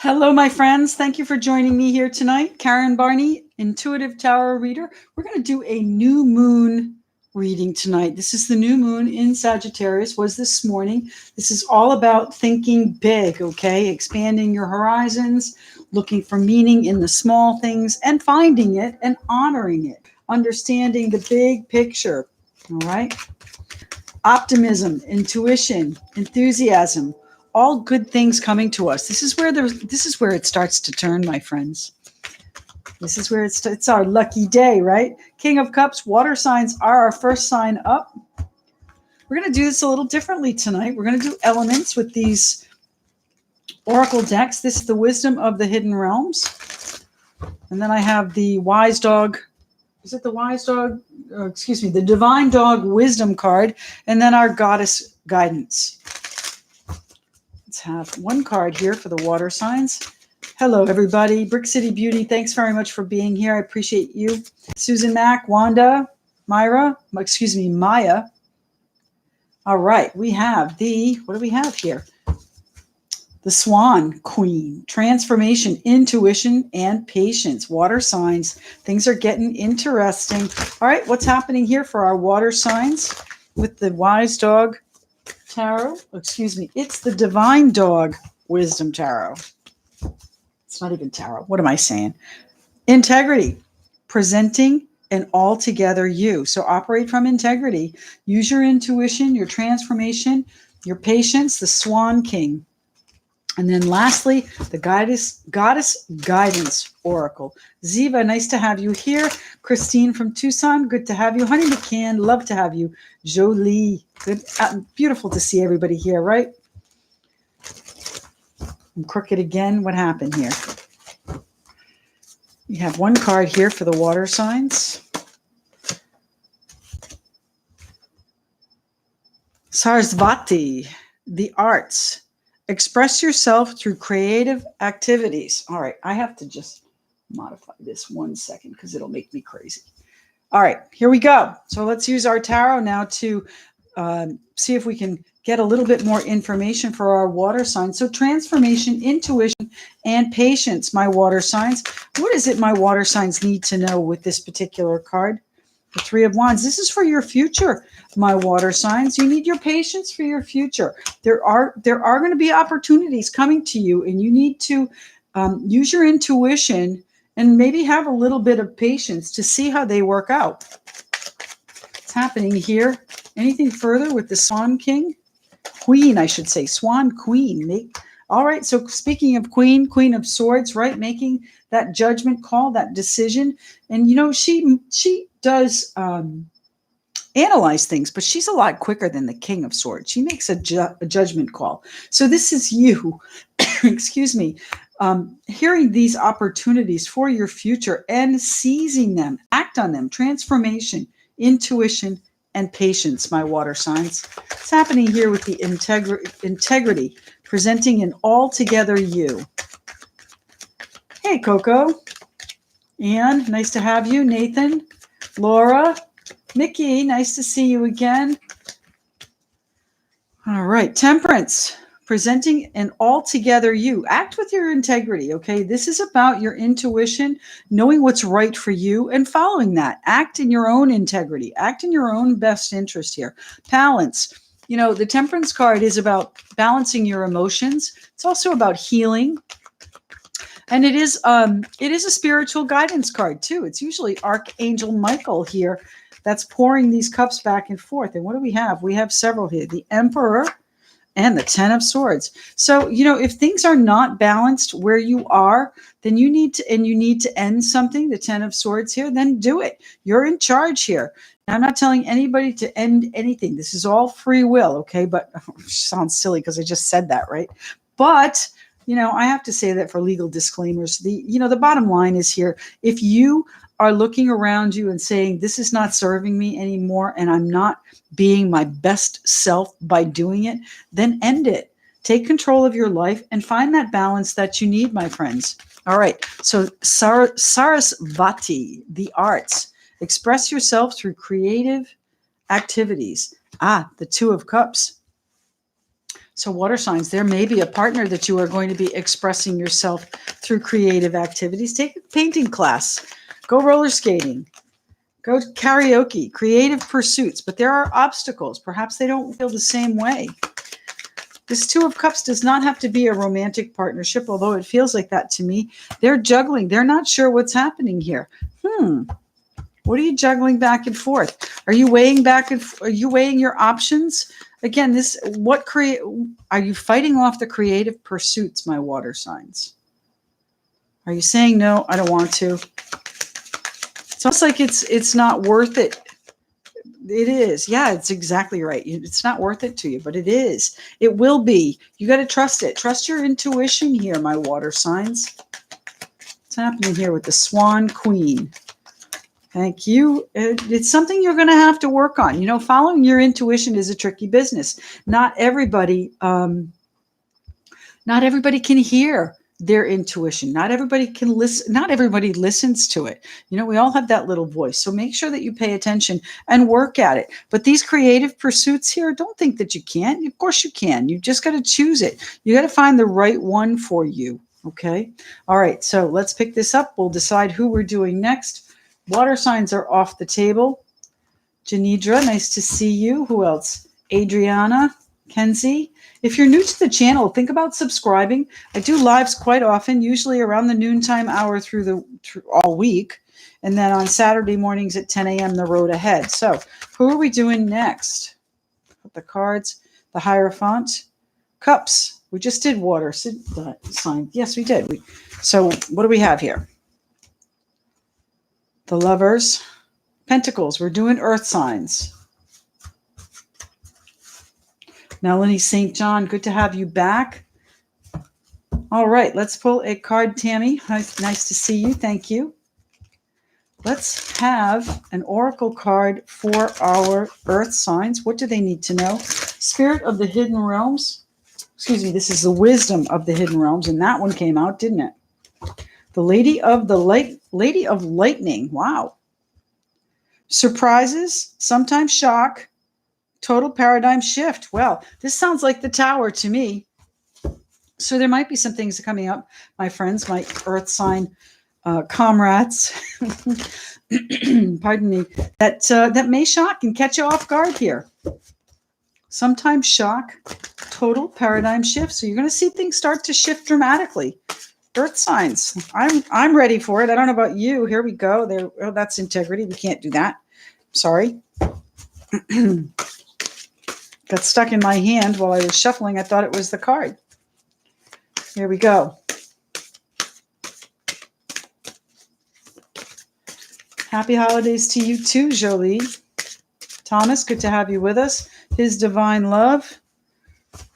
Hello, my friends. Thank you for joining me here tonight. Karen Barney, Intuitive Tarot Reader. We're going to do a new moon reading tonight. This is the new moon in Sagittarius, was this morning. This is all about thinking big, okay? Expanding your horizons, looking for meaning in the small things and finding it and honoring it, understanding the big picture, all right? Optimism, intuition, enthusiasm, all good things coming to us. This is where it starts to turn, my friends. This is where it's our lucky day, right? King of Cups, water signs are our first sign up. We're going to do this a little differently tonight. We're going to do elements with these oracle decks. This is the Wisdom of the Hidden Realms. And then I have the Wise Dog. Is it the Wise Dog? The Divine Dog Wisdom card. And then our Goddess Guidance. Let's have one card here for the water signs. Hello, everybody. Brick City Beauty, thanks very much for being here. I appreciate you. Susan Mack, Wanda, Maya. All right, we have what do we have here? The Swan Queen, transformation, intuition, and patience. Water signs. Things are getting interesting. All right, what's happening here for our water signs with the Wise Dog Tarot? It's the Divine Dog Wisdom Tarot. It's not even tarot. What am I saying? Integrity, presenting an altogether you. So operate from integrity. Use your intuition, your transformation, your patience, the Swan King. And then lastly, the Goddess Guidance Oracle. Ziva, nice to have you here. Christine from Tucson, good to have you. Honey McCann, love to have you. Jolie, good, beautiful to see everybody here, right? I'm crooked again. What happened here? You have one card here for the water signs. Sarasvati, the arts. Express yourself through creative activities. All right, I have to just modify this 1 second because it'll make me crazy. All right, here we go. So let's use our tarot now to see if we can get a little bit more information for our water signs. So transformation, intuition, and patience, my water signs. What is it my water signs need to know with this particular card? The Three of Wands. This is for your future, my water signs. You need your patience for your future. There are going to be opportunities coming to you, and you need to use your intuition and maybe have a little bit of patience to see how they work out. What's happening here? Anything further with the Swan King? Queen, I should say. Swan Queen. All right, so speaking of Queen of Swords, right? Making that judgment call, that decision. And, you know, she does analyze things, but she's a lot quicker than the King of Swords. She makes a judgment call. So this is you, hearing these opportunities for your future and seizing them, act on them, transformation, intuition, and patience, my water signs. It's happening here with the integrity, presenting an altogether you. Hey, Coco. Anne, nice to have you. Nathan, Laura, Mickey, nice to see you again. All right, Temperance, presenting an altogether you. Act with your integrity, okay? This is about your intuition, knowing what's right for you and following that. Act in your own integrity. Act in your own best interest here. Balance. You know, the Temperance card is about balancing your emotions. It's also about healing. And it is a spiritual guidance card too. It's usually Archangel Michael here that's pouring these cups back and forth. And what do we have? We have several here. The Emperor and the Ten of Swords. So, you know, if things are not balanced where you are, then you need to end something, the Ten of Swords here, then do it. You're in charge here. Now, I'm not telling anybody to end anything. This is all free will, okay? But sounds silly because I just said that, right? But you know, I have to say that for legal disclaimers, the bottom line is here. If you are looking around you and saying, this is not serving me anymore, and I'm not being my best self by doing it, then end it. Take control of your life and find that balance that you need, my friends. All right. So Sarasvati, the arts. Express yourself through creative activities. The Two of Cups. So water signs, there may be a partner that you are going to be expressing yourself through creative activities. Take a painting class, go roller skating, go to karaoke, creative pursuits. But there are obstacles. Perhaps they don't feel the same way. This Two of Cups does not have to be a romantic partnership, although it feels like that to me. They're juggling. They're not sure what's happening here. What are you juggling back and forth? Are you weighing are you weighing your options? Again, are you fighting off the creative pursuits, my water signs? Are you saying, no, I don't want to? It's almost like it's not worth it. It is. Yeah, it's exactly right. It's not worth it to you, but it is. It will be. You got to trust it. Trust your intuition here, my water signs. What's happening here with the Swan Queen? Thank you. It's something you're going to have to work on. You know, following your intuition is a tricky business. Not everybody can hear their intuition. Not everybody can listen. Not everybody listens to it. You know, we all have that little voice. So make sure that you pay attention and work at it. But these creative pursuits here, don't think that you can't. Of course you can. You just got to choose it. You got to find the right one for you. Okay. All right. So let's pick this up. We'll decide who we're doing next. Water signs are off the table. Janidra, nice to see you. Who else? Adriana, Kenzie. If you're new to the channel, think about subscribing. I do lives quite often, usually around the noontime hour through all week. And then on Saturday mornings at 10 a.m., the road ahead. So who are we doing next? The cards, the Hierophant, Cups. We just did water sign. Yes, we did. So what do we have here? The Lovers, Pentacles. We're doing earth signs. Melanie St. John, good to have you back. All right, let's pull a card, Tammy. Nice to see you. Thank you. Let's have an oracle card for our earth signs. What do they need to know? Spirit of the Hidden Realms. Excuse me, this is the Wisdom of the Hidden Realms, and that one came out, didn't it? The Lady of Lightning. Wow. Surprises, sometimes shock, total paradigm shift. Well, this sounds like the Tower to me. So there might be some things coming up, my friends, my earth sign comrades, pardon me, that may shock and catch you off guard here. Sometimes shock, total paradigm shift. So you're going to see things start to shift dramatically. Earth signs. I'm ready for it. I don't know about you. Here we go. There. Oh, that's integrity. We can't do that. Sorry. Got stuck in my hand while I was shuffling. I thought it was the card. Here we go. Happy holidays to you too, Jolie. Thomas, good to have you with us. His Divine Love.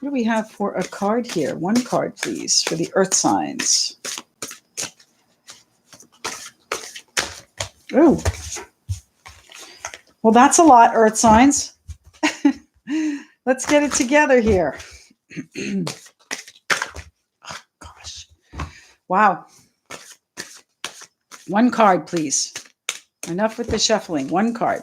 What do we have for a card here? One card, please, for the earth signs. Oh. Well, that's a lot, earth signs. Let's get it together here. Oh, gosh. Wow. One card, please. Enough with the shuffling. One card.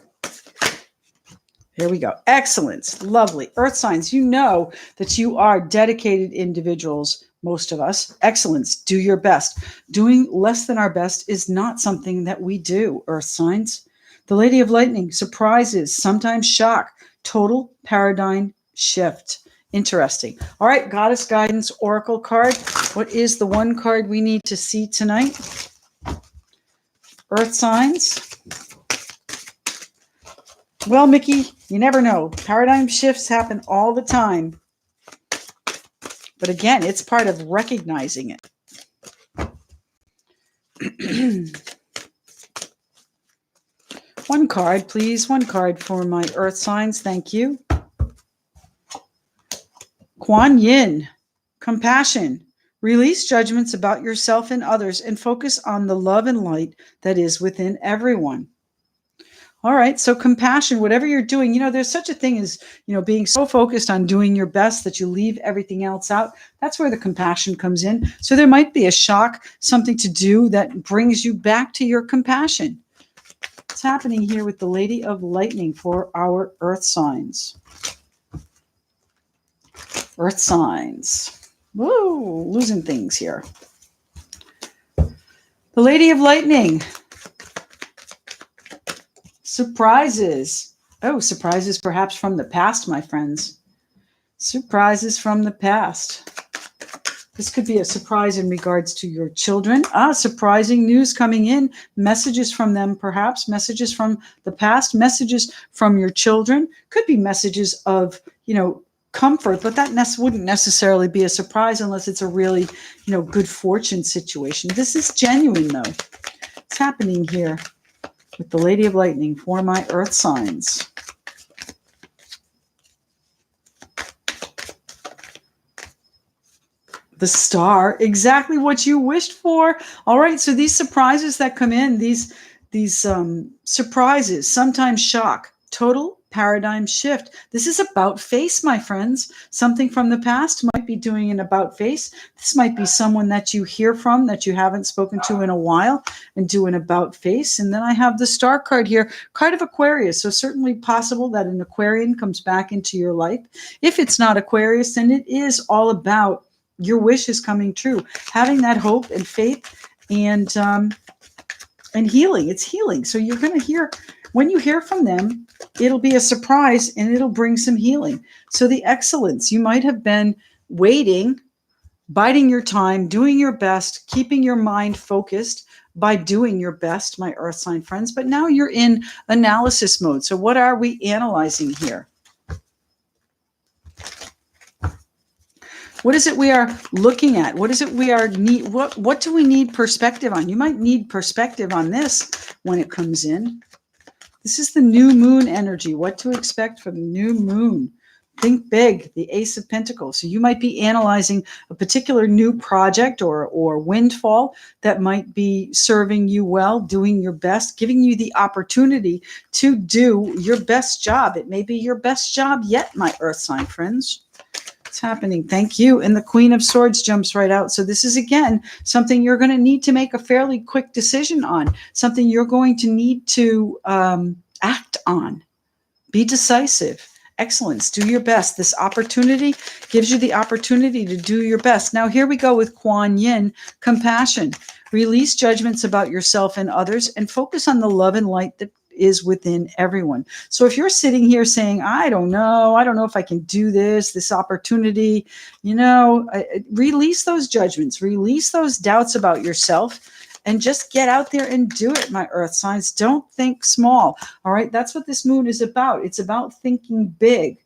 Here we go. Excellent. Lovely. Earth signs, you know that you are dedicated individuals, most of us. Excellence. Do your best. Doing less than our best is not something that we do, earth signs. The Lady of Lightning, surprises, sometimes shock, total paradigm shift. Interesting. All right, Goddess Guidance Oracle card. What is the one card we need to see tonight? Earth signs. Well, Mickey, you never know. Paradigm shifts happen all the time. But again, it's part of recognizing it. One card, please. One card for my earth signs. Thank you. Kuan Yin, compassion. Release judgments about yourself and others and focus on the love and light that is within everyone. All right. So compassion, whatever you're doing, you know, there's such a thing as, you know, being so focused on doing your best that you leave everything else out. That's where the compassion comes in. So there might be a shock, something to do that brings you back to your compassion. What's happening here with the Lady of Lightning for our earth signs? Earth signs. Woo, losing things here. The Lady of Lightning. Surprises. Oh, surprises perhaps from the past, my friends. Surprises from the past. This could be a surprise in regards to your children. Surprising news coming in. Messages from them, perhaps. Messages from the past. Messages from your children. Could be messages of, comfort, but that wouldn't necessarily be a surprise unless it's a really, good fortune situation. This is genuine, though. What's happening here with the Lady of Lightning for my earth signs? The Star, exactly what you wished for. All right, so these surprises that come in, these surprises, sometimes shock, total paradigm shift. This is about face, my friends. Something from the past might be doing an about face. This might be someone that you hear from that you haven't spoken to in a while and do an about face. And then I have the Star card here, card of Aquarius. So certainly possible that an Aquarian comes back into your life. If it's not Aquarius, then it is all about your wish is coming true, having that hope and faith and healing. It's healing. So you're going to hear, when you hear from them, it'll be a surprise and it'll bring some healing. So the excellence, you might have been waiting, biding your time, doing your best, keeping your mind focused by doing your best, my earth sign friends. But now you're in analysis mode. So what are we analyzing here? What is it we are looking at? What is it we are need? What do we need perspective on? You might need perspective on this when it comes in. This is the new moon energy. What to expect from the new moon? Think big, the Ace of Pentacles. So you might be analyzing a particular new project or windfall that might be serving you well, doing your best, giving you the opportunity to do your best job. It may be your best job yet, my earth sign friends. Happening. Thank you. And the Queen of Swords jumps right out. So this is, again, something you're going to need to make a fairly quick decision on, something you're going to need to act on. Be decisive. Excellence. Do your best. This opportunity gives you the opportunity to do your best. Now, here we go with Kuan Yin, compassion. Release judgments about yourself and others and focus on the love and light that is within everyone. So if you're sitting here saying, I don't know if I can do this opportunity, release those judgments, release those doubts about yourself, and just get out there and do it, my earth signs. Don't think small. All right. That's what this moon is about. It's about thinking big.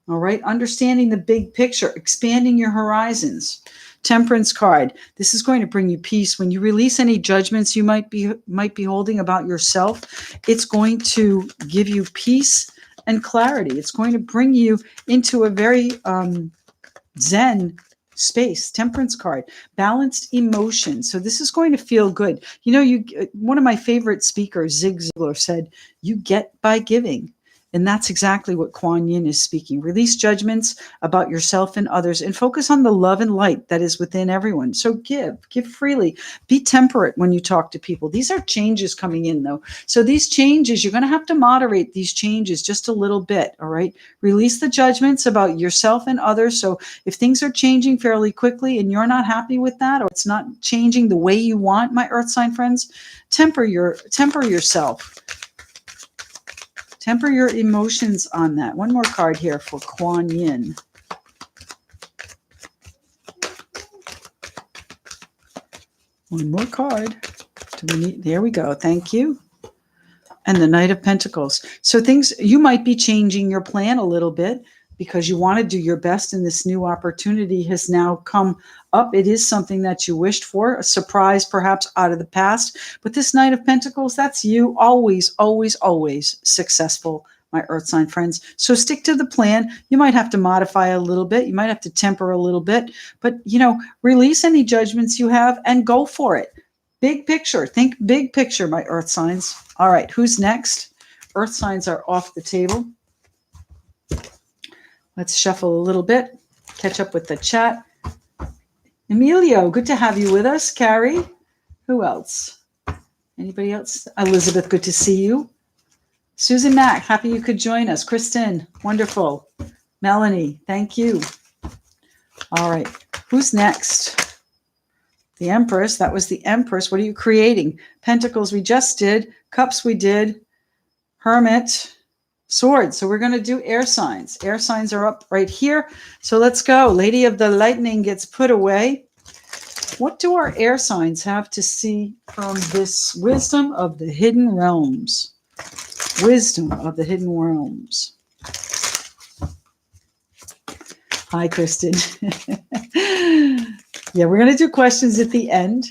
All right. Understanding the big picture, expanding your horizons. Temperance card. This is going to bring you peace. When you release any judgments you might be holding about yourself, it's going to give you peace and clarity. It's going to bring you into a very zen space. Temperance card. Balanced emotion. So this is going to feel good. One of my favorite speakers, Zig Ziglar, said, "You get by giving." And that's exactly what Kuan Yin is speaking. Release judgments about yourself and others and focus on the love and light that is within everyone. So give freely. Be temperate when you talk to people. These are changes coming in, though. So these changes, you're going to have to moderate these changes just a little bit, all right? Release the judgments about yourself and others. So if things are changing fairly quickly and you're not happy with that, or it's not changing the way you want, my earth sign friends, temper yourself. Temper your emotions on that. One more card here for Kuan Yin. One more card. There we go. Thank you. And the Knight of Pentacles. So you might be changing your plan a little bit because you want to do your best and this new opportunity has now come up. It is something that you wished for, a surprise perhaps out of the past. But this Knight of Pentacles, that's you. Always, always, always successful, my earth sign friends. So stick to the plan. You might have to modify a little bit. You might have to temper a little bit. But, release any judgments you have and go for it. Big picture. Think big picture, my earth signs. All right, who's next? Earth signs are off the table. Let's shuffle a little bit, catch up with the chat. Emilio, good to have you with us. Carrie, who else? Anybody else? Elizabeth, good to see you. Susan Mack, happy you could join us. Kristen, wonderful. Melanie, thank you. All right. Who's next? The Empress. That was the Empress. What are you creating? Pentacles we just did. Cups we did. Hermit. Swords. So we're going to do air signs. Air signs are up right here. So let's go. Lady of the Lightning gets put away. What do our air signs have to see from this wisdom of the hidden realms? Wisdom of the hidden realms. Hi, Kristen. Yeah, we're going to do questions at the end.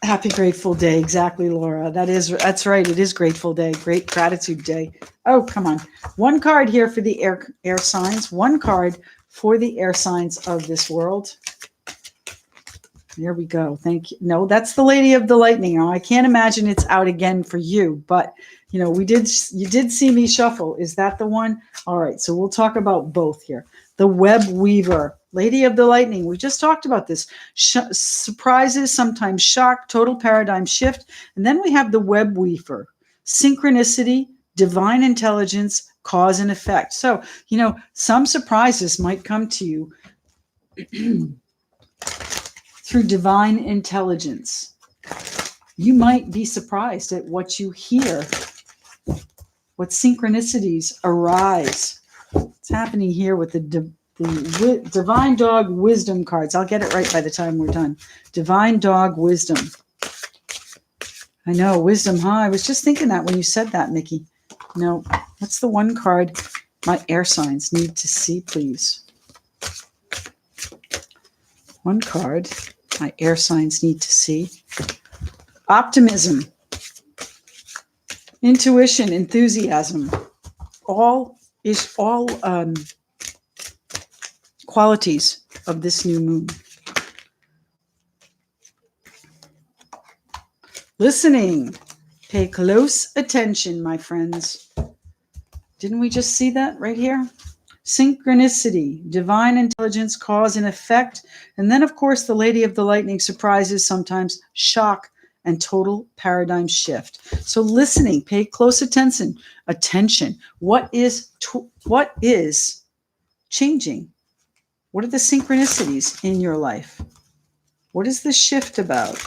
Happy Grateful Day. Exactly, Laura. That's right. It is Grateful Day. Great Gratitude Day. Oh, come on. One card here for the air signs. One card for the air signs of this world. There we go. Thank you. No, that's the Lady of the Lightning. Now, I can't imagine it's out again for you, but you did see me shuffle. Is that the one? All right. So we'll talk about both here. The Web Weaver, Lady of the Lightning. We just talked about this. Surprises, sometimes shock, total paradigm shift. And then we have the Web Weaver, synchronicity, divine intelligence, cause and effect. So, some surprises might come to you through divine intelligence. You might be surprised at what you hear, what synchronicities arise. What's happening here with the Divine Dog Wisdom cards? I'll get it right by the time we're done. Divine Dog Wisdom. I know, wisdom, huh? I was just thinking that when you said that, Mickey. No, what's the one card my air signs need to see, please? One card my air signs need to see. Optimism, intuition, enthusiasm, all qualities of this new moon. Listening, pay close attention, my friends. Didn't we just see that right here? Synchronicity, divine intelligence, cause and effect. And then, of course, the Lady of the Lightning, surprises, sometimes shock, and total paradigm shift. So listening, pay close attention. What is changing? What are the synchronicities in your life? What is the shift about?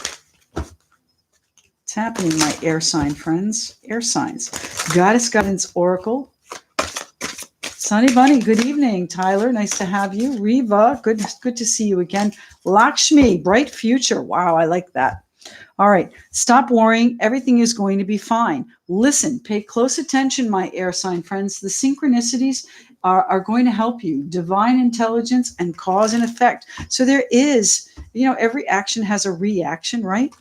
What's happening, my air sign friends? Air signs. Goddess Guidance Oracle. Sunny Bunny, good evening. Tyler, nice to have you. Reva, good to see you again. Lakshmi, bright future. Wow, I like that. All right, stop worrying. Everything is going to be fine. Listen, pay close attention, my air sign friends. The synchronicities are going to help you. Divine intelligence and cause and effect. So there is, every action has a reaction, right?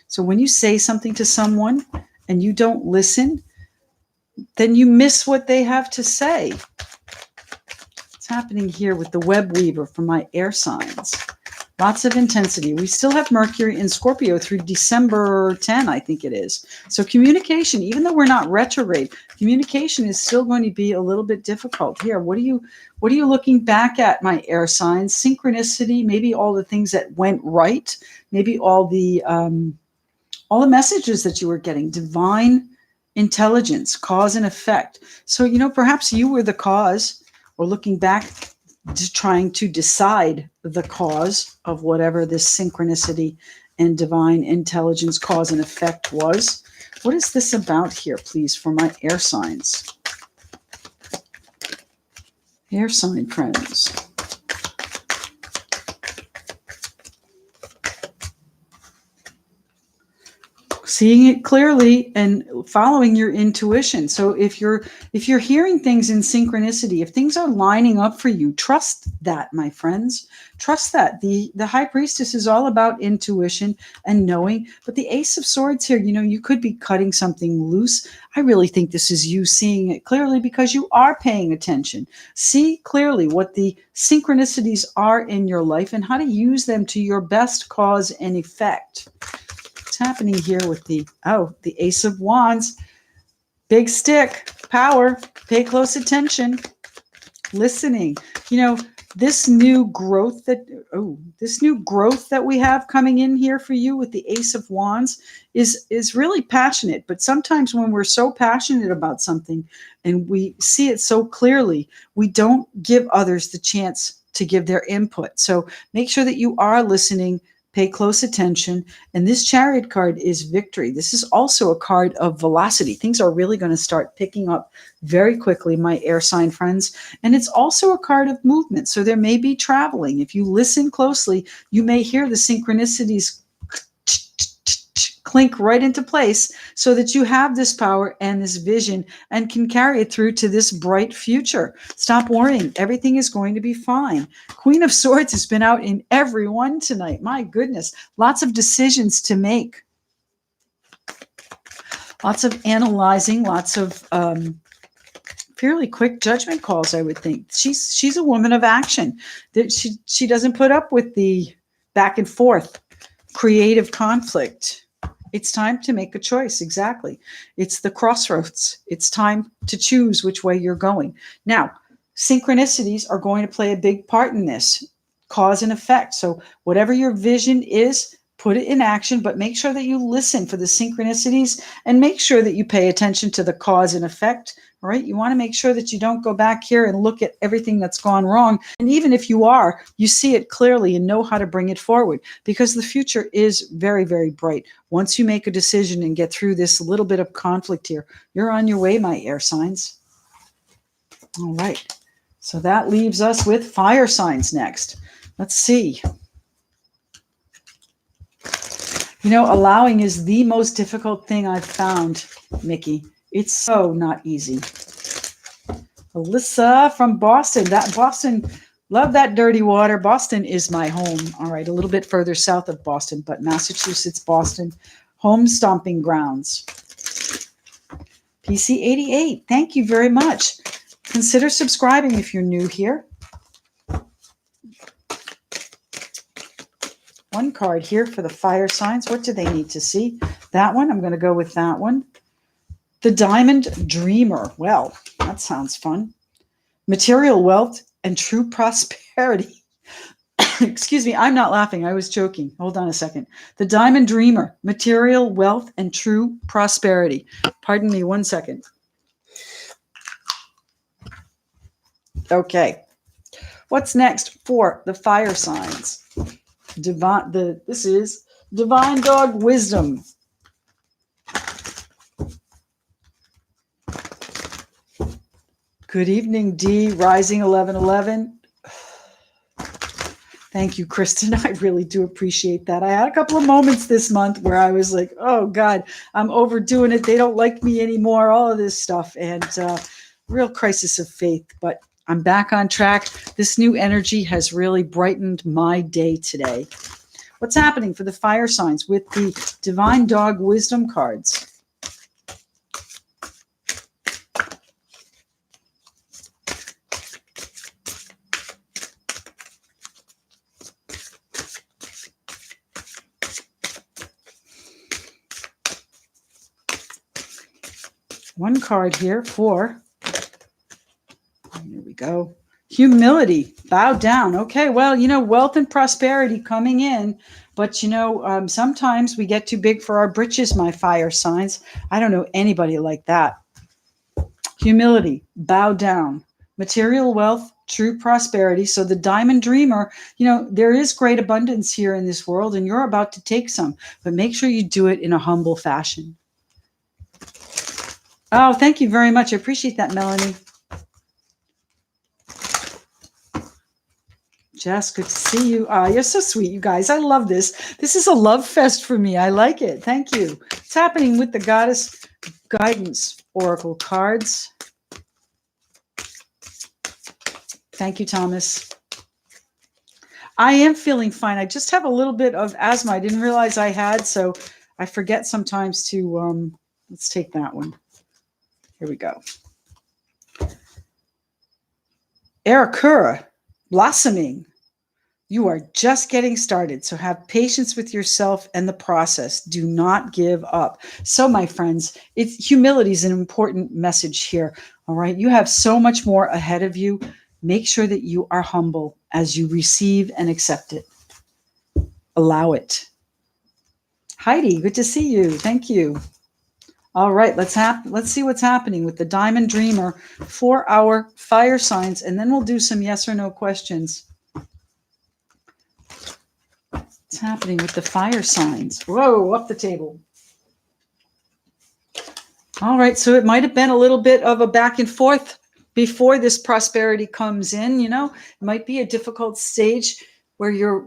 So when you say something to someone and you don't listen, then you miss what they have to say. What's happening here with the Web Weaver for my air signs? Lots of intensity. We still have Mercury in Scorpio through December 10, I think it is. So communication, even though we're not retrograde, communication is still going to be a little bit difficult. Here, what are you looking back at, my air signs? Synchronicity, maybe all the things that went right, maybe all the messages that you were getting, divine intelligence, cause and effect. So, perhaps you were the cause, or looking back, just trying to decide the cause of whatever this synchronicity and divine intelligence, cause and effect was. What is this about here, please, for my air signs? Air sign friends. Seeing it clearly and following your intuition. So if you're hearing things in synchronicity, if things are lining up for you, trust that, my friends. Trust that. The High Priestess is all about intuition and knowing. But the Ace of Swords here, you could be cutting something loose. I really think this is you seeing it clearly because you are paying attention. See clearly what the synchronicities are in your life and how to use them to your best cause and effect. What's happening here with the Ace of Wands? Big stick, power, pay close attention, listening. this new growth that we have coming in here for you with the Ace of Wands is really passionate. But sometimes when we're so passionate about something and we see it so clearly, we don't give others the chance to give their input. So make sure that you are listening. Pay close attention. And this Chariot card is victory. This is also a card of velocity. Things are really going to start picking up very quickly, my air sign friends. And it's also a card of movement. So there may be traveling. If you listen closely, you may hear the synchronicities clink right into place so that you have this power and this vision and can carry it through to this bright future. Stop worrying. Everything is going to be fine. Queen of Swords has been out in every one tonight. My goodness. Lots of decisions to make. Lots of analyzing, lots of fairly quick judgment calls, I would think. She's a woman of action. She doesn't put up with the back and forth creative conflict. It's time to make a choice. Exactly. It's the crossroads. It's time to choose which way you're going. Now, synchronicities are going to play a big part in this, cause and effect. So whatever your vision is, put it in action, but make sure that you listen for the synchronicities and make sure that you pay attention to the cause and effect. All right. You want to make sure that you don't go back here and look at everything that's gone wrong. And even if you are, you see it clearly and know how to bring it forward, because the future is very, very bright. Once you make a decision and get through this little bit of conflict here, you're on your way, my air signs. All right. So that leaves us with fire signs next. Let's see. You know, allowing is the most difficult thing I've found, Mickey. It's so not easy. Alyssa from Boston. Love that dirty water. Boston is my home. All right, a little bit further south of Boston, but Massachusetts, Boston, home stomping grounds. PC88, thank you very much. Consider subscribing if you're new here. One card here for the fire signs. What do they need to see? That one. I'm going to go with that one. The Diamond Dreamer. Well, that sounds fun. Material wealth and true prosperity. Excuse me, I'm not laughing. I was joking. Hold on a second. The Diamond Dreamer. Material wealth and true prosperity. Pardon me 1 second. Okay. What's next for the fire signs? This is Divine Dog Wisdom. Good evening, D. Rising 1111. Thank you, Kristen. I really do appreciate that. I had a couple of moments this month where I was like, oh, God, I'm overdoing it. They don't like me anymore, all of this stuff. And real crisis of faith. But I'm back on track. This new energy has really brightened my day today. What's happening for the fire signs with the Divine Dog Wisdom cards? One card here for, here we go, humility, bow down. Okay, well, you know, wealth and prosperity coming in, but, you know, sometimes we get too big for our britches, my fire signs. I don't know anybody like that. Humility, bow down, material wealth, true prosperity. So the Diamond Dreamer, you know, there is great abundance here in this world, and you're about to take some, but make sure you do it in a humble fashion. Oh, thank you very much. I appreciate that, Melanie. Jess, good to see you. You're so sweet, you guys. I love this. This is a love fest for me. I like it. Thank you. What's happening with the Goddess Guidance Oracle cards? Thank you, Thomas. I am feeling fine. I just have a little bit of asthma. I didn't realize I had, so I forget sometimes to, let's take that one. Here we go. Arakura, blossoming. You are just getting started, so have patience with yourself and the process. Do not give up. So, my friends, humility is an important message here. All right, you have so much more ahead of you. Make sure that you are humble as you receive and accept it. Allow it. Heidi, good to see you. Thank you. All right, let's see what's happening with the Diamond Dreamer for our fire signs, and then we'll do some yes or no questions. What's happening with the fire signs? Whoa, up the table. All right, so it might have been a little bit of a back and forth before this prosperity comes in. You know, it might be a difficult stage where you're,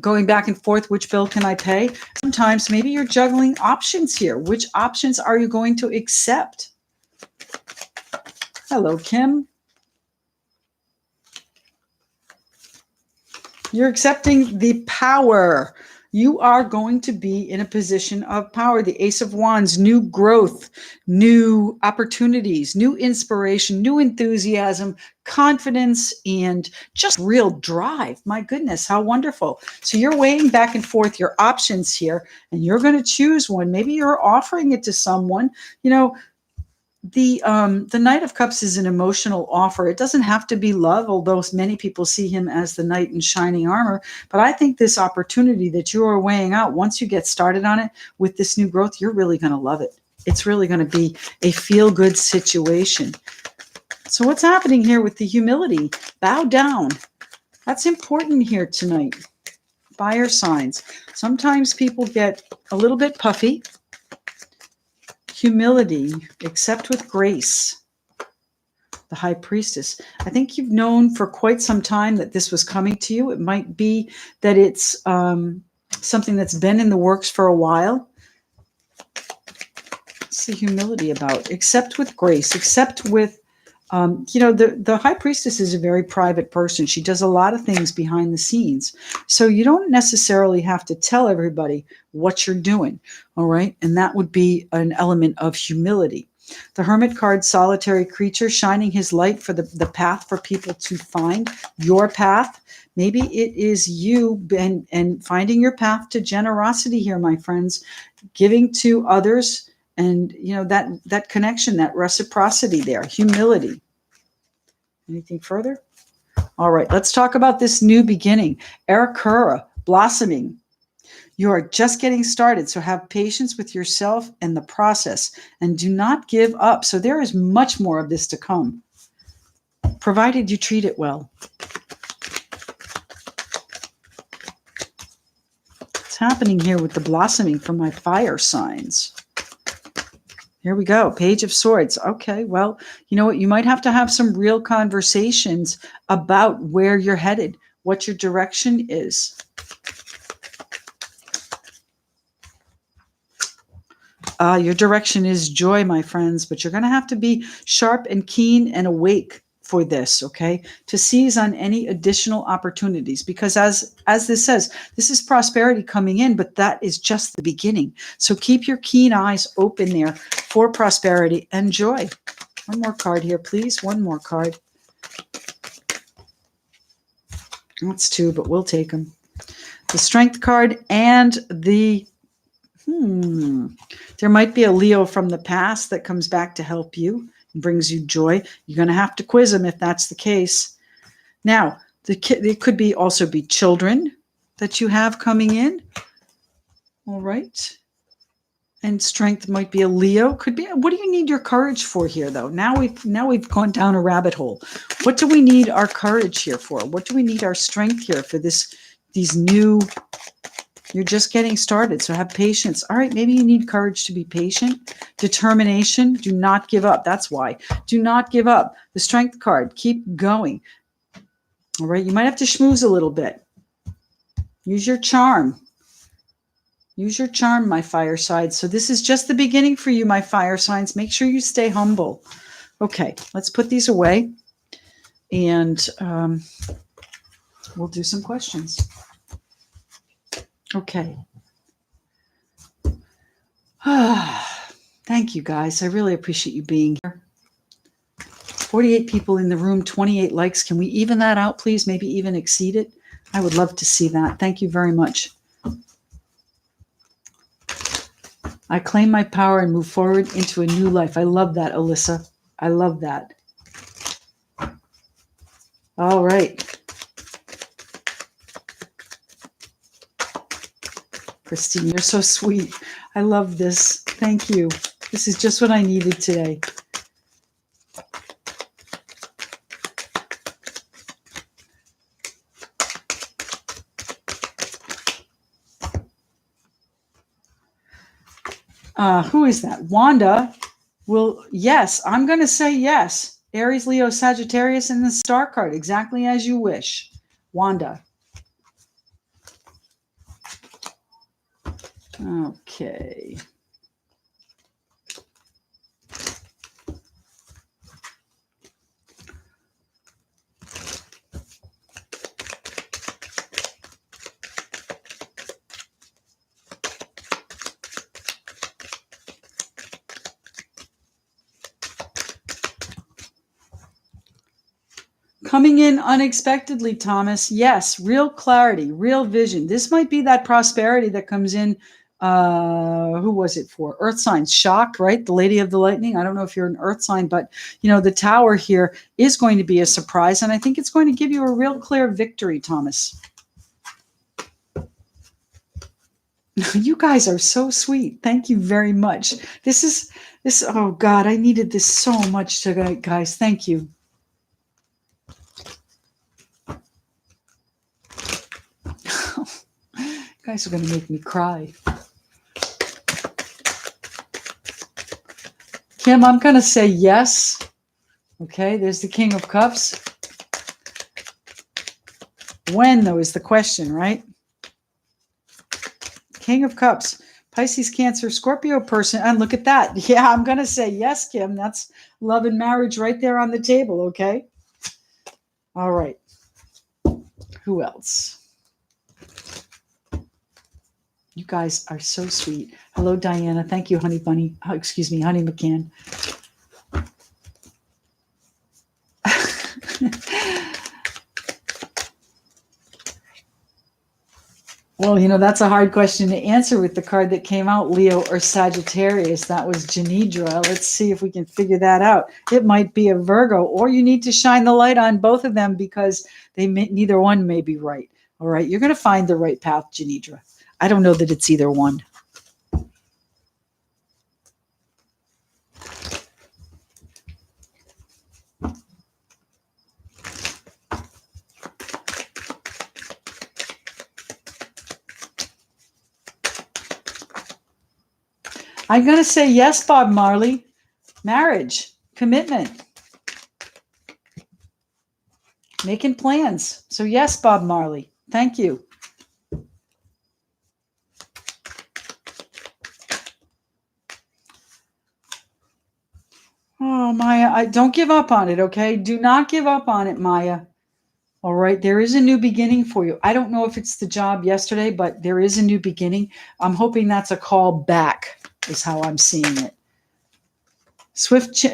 going back and forth. Which bill can I pay? Sometimes maybe you're juggling options here. Which options are you going to accept? Hello, Kim. You're accepting the power. You are going to be in a position of power. The Ace of Wands, new growth, new opportunities, new inspiration, new enthusiasm, confidence, and just real drive. My goodness, how wonderful. So you're weighing back and forth your options here, and you're going to choose one. Maybe you're offering it to someone. The Knight of Cups is an emotional offer. It doesn't have to be love, although many people see him as the knight in shining armor. But I think this opportunity that you are weighing out, once you get started on it with this new growth, you're really going to love it. It's really going to be a feel-good situation. So what's happening here with the humility? Bow down. That's important here tonight. Fire signs. Sometimes people get a little bit puffy. Humility, accept with grace. The High Priestess. I think you've known for quite some time that this was coming to you. It might be that it's something that's been in the works for a while. What's the humility about? Accept with grace. Accept with, the High Priestess is a very private person. She does a lot of things behind the scenes. So you don't necessarily have to tell everybody what you're doing, all right? And that would be an element of humility. The Hermit card, solitary creature, shining his light for the path for people to find your path. Maybe it is you and finding your path to generosity here, my friends, giving to others. And, that connection, that reciprocity there, humility. Anything further? All right, let's talk about this new beginning. Arakura, blossoming. You are just getting started, so have patience with yourself and the process, and do not give up. So there is much more of this to come, provided you treat it well. What's happening here with the blossoming for my fire signs? Here we go. Page of Swords. Okay, well, you know what? You might have to have some real conversations about where you're headed, what your direction is. Your direction is joy, my friends, but you're going to have to be sharp and keen and awake for this, okay? To seize on any additional opportunities, because as this says, this is prosperity coming in, but that is just the beginning. So keep your keen eyes open there for prosperity and joy. One more card here, please. One more card. That's two, but we'll take them. The Strength card and the there might be a Leo from the past that comes back to help you and brings you joy. You're going to have to quiz them if that's the case. Now, it could be also be children that you have coming in. All right. And Strength might be a Leo. Could be. What do you need your courage for here, though? Now we've gone down a rabbit hole. What do we need our courage here for? What do we need our strength here for these new? You're just getting started, so have patience. All right, maybe you need courage to be patient. Determination, do not give up. That's why. Do not give up. The Strength card, keep going. All right, you might have to schmooze a little bit. Use your charm. Use your charm, my fire signs. So this is just the beginning for you, my fire signs. Make sure you stay humble. Okay, let's put these away, and we'll do some questions. Okay. Thank you, guys. I really appreciate you being here. 48 people in the room, 28 likes. Can we even that out, please? Maybe even exceed it? I would love to see that. Thank you very much. I claim my power and move forward into a new life. I love that, Alyssa. I love that. All right. Christine, you're so sweet. I love this. Thank you. This is just what I needed today. Who is that? Wanda will, yes, I'm going to say yes. Aries, Leo, Sagittarius, and the star card, exactly as you wish. Wanda. Okay. Coming in unexpectedly, Thomas. Yes, real clarity, real vision. This might be that prosperity that comes in. Who was it for? Earth signs. Shock, right? The Lady of the Lightning. I don't know if you're an Earth sign, but the Tower here is going to be a surprise, and I think it's going to give you a real clear victory, Thomas. You guys are so sweet. Thank you very much. This. Oh God, I needed this so much today, guys. Thank you. You guys are going to make me cry. Kim, I'm going to say yes. Okay, there's the King of Cups. When, though, is the question, right? King of Cups, Pisces, Cancer, Scorpio person. And look at that. Yeah, I'm going to say yes, Kim. That's love and marriage right there on the table, okay? All right. Who else? You guys are so sweet. Hello, Diana. Thank you, Honey Bunny. Oh, excuse me, Honey McCann. Well, that's a hard question to answer with the card that came out, Leo or Sagittarius. That was Janidra. Let's see if we can figure that out. It might be a Virgo, or you need to shine the light on both of them because neither one may be right. All right, you're going to find the right path, Janidra. I don't know that it's either one. I'm going to say yes, Bob Marley. Marriage, commitment, making plans. So yes, Bob Marley. Thank you. Oh, Maya, don't give up on it, okay? Do not give up on it, Maya. All right, there is a new beginning for you. I don't know if it's the job yesterday, but there is a new beginning. I'm hoping that's a call back, is how I'm seeing it. Swift,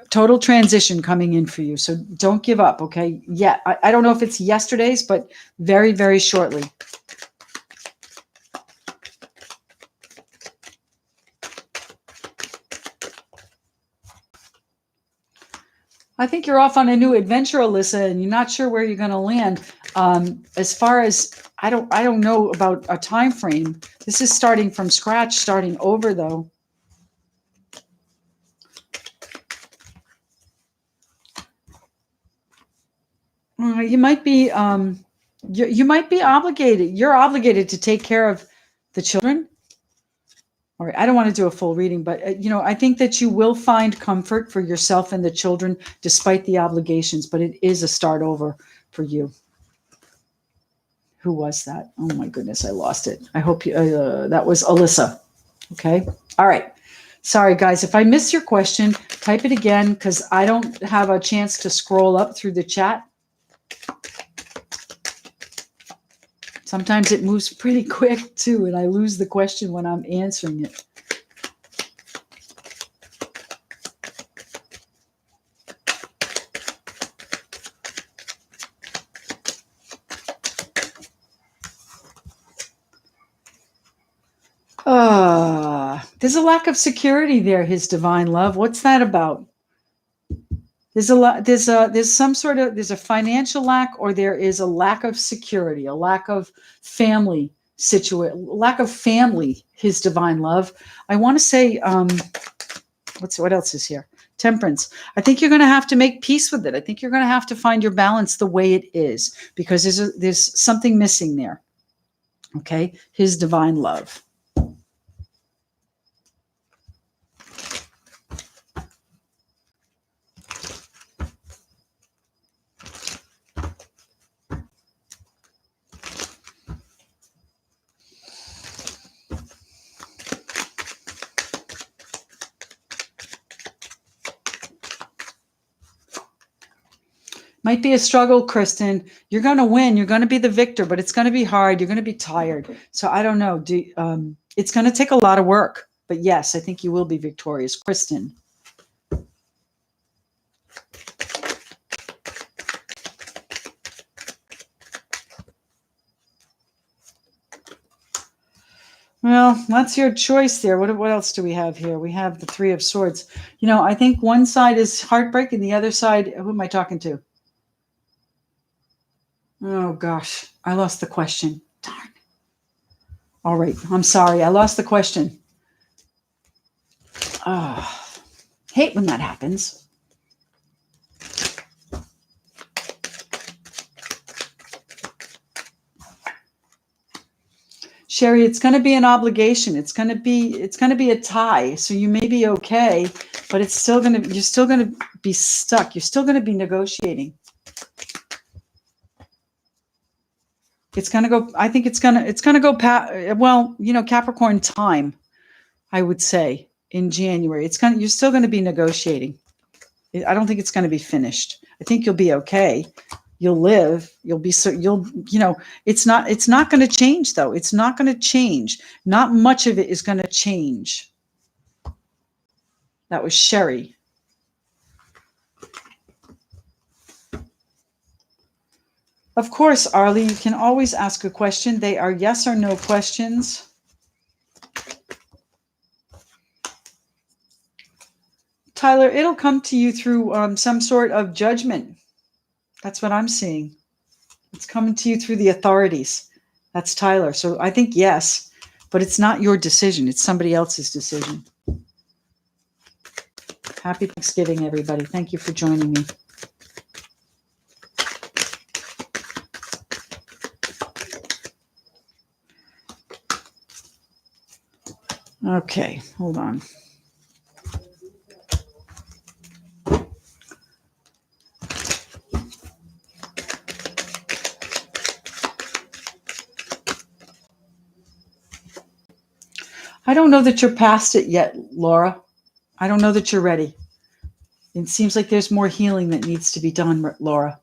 total transition coming in for you. So don't give up, okay? Yeah, I don't know if it's yesterday's, but very, very shortly. I think you're off on a new adventure, Alyssa, and you're not sure where you're going to land. As far as I don't know about a time frame. This is starting from scratch, starting over, though. You might be you might be obligated. You're obligated to take care of the children. All right, I don't want to do a full reading, but I think that you will find comfort for yourself and the children despite the obligations, but it is a start over for you. Who was that? Oh my goodness, I lost it. I hope that was Alyssa. Okay. All right. Sorry, guys. If I missed your question, type it again because I don't have a chance to scroll up through the chat. Sometimes it moves pretty quick too, and I lose the question when I'm answering it. There's a lack of security there, His Divine Love. What's that about? There's a lot, there's some sort of, there's a financial lack, or there is a lack of security, a lack of family lack of family, his divine love. I want to say, what else is here? Temperance. I think you're going to have to make peace with it. I think you're going to have to find your balance the way it is, because there's something missing there. Okay. His divine love. Might be a struggle, Kristen. You're going to win. You're going to be the victor, but it's going to be hard. You're going to be tired. So I don't know. It's going to take a lot of work. But yes, I think you will be victorious, Kristen. Well, that's your choice there. What else do we have here? We have the Three of Swords. You know, I think one side is heartbreak and the other side, who am I talking to? Oh, gosh. I lost the question. Darn. All right. I'm sorry. I lost the question. Oh, hate when that happens. Sherry, it's going to be an obligation. It's going to be a tie. So you may be okay, but you're still going to be stuck. You're still going to be negotiating. It's going to go, I think it's going to go well, you know, Capricorn time, I would say, in January. You're still going to be negotiating. I don't think it's going to be finished. I think you'll be okay. You'll live. You know, it's not going to change though. It's not going to change. Not much of it is going to change. That was Sherry. Of course, Arlie, you can always ask a question. They are yes or no questions. Tyler, it'll come to you through some sort of judgment. That's what I'm seeing. It's coming to you through the authorities. That's Tyler. So I think yes, but it's not your decision. It's somebody else's decision. Happy Thanksgiving, everybody. Thank you for joining me. Okay, hold on. I don't know that you're past it yet, Laura. I don't know that you're ready. It seems like there's more healing that needs to be done, Laura.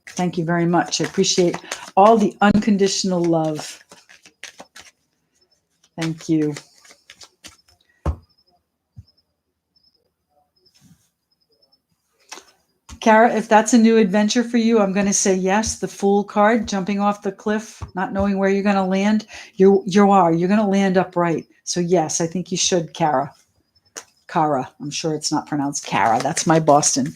Thank you very much. I appreciate all the unconditional love. Thank you. Kara, if that's a new adventure for you, I'm going to say yes. The Fool card, jumping off the cliff, not knowing where you're going to land. You're going to land upright. So yes, I think you should, Kara. Kara. I'm sure it's not pronounced Kara. That's my Boston.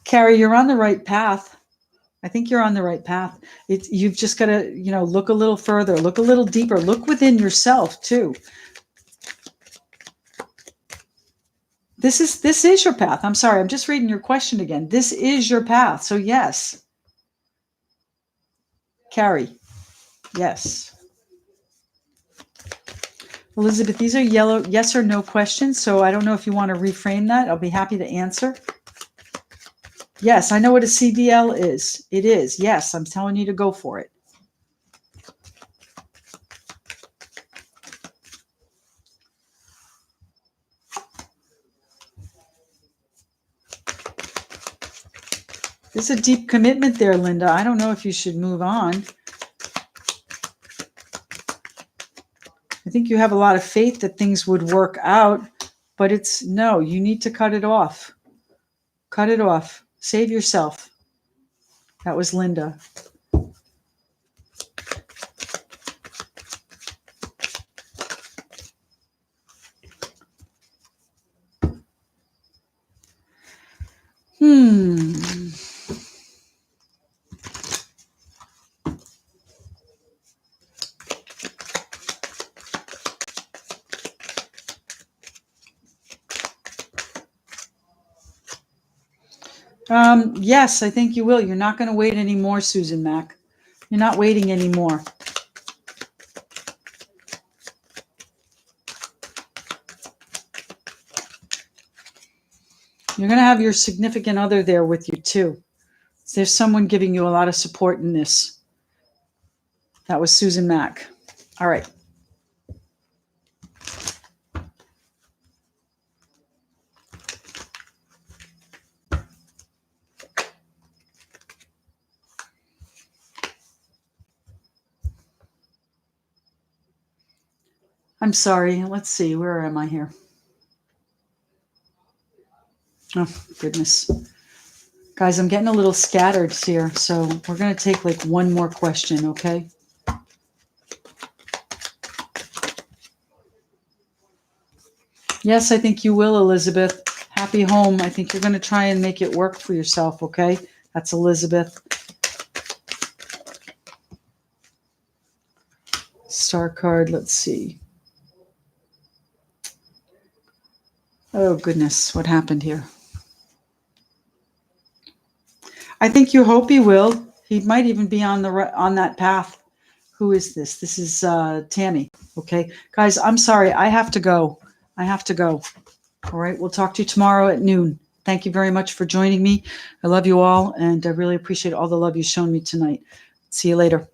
Kara, you're on the right path. I think you're on the right path. You've just got to, you know, look a little further, look a little deeper, look within yourself too. This is your path. I'm sorry. I'm just reading your question again. This is your path. So yes. Carrie. Yes. Elizabeth, these are yellow yes or no questions. So I don't know if you want to reframe that. I'll be happy to answer. Yes, I know what a CDL is. It is. Yes, I'm telling you to go for it. There's a deep commitment there, Linda. I don't know if you should move on. I think you have a lot of faith that things would work out, but no, you need to cut it off. Cut it off. Save yourself. That was Linda. Yes, I think you will. You're not going to wait anymore, Susan Mack. You're not waiting anymore. You're going to have your significant other there with you too. There's someone giving you a lot of support in this. That was Susan Mack. All right. I'm sorry. Let's see. Where am I here? Oh, goodness. Guys, I'm getting a little scattered here, so we're going to take like one more question, okay? Yes, I think you will, Elizabeth. Happy home. I think you're going to try and make it work for yourself, okay? That's Elizabeth. Star card, let's see. Oh, goodness. What happened here? I think you hope he will. He might even be on that path. Who is this? This is Tammy. Okay, guys, I'm sorry. I have to go. All right, we'll talk to you tomorrow at noon. Thank you very much for joining me. I love you all, and I really appreciate all the love you've shown me tonight. See you later.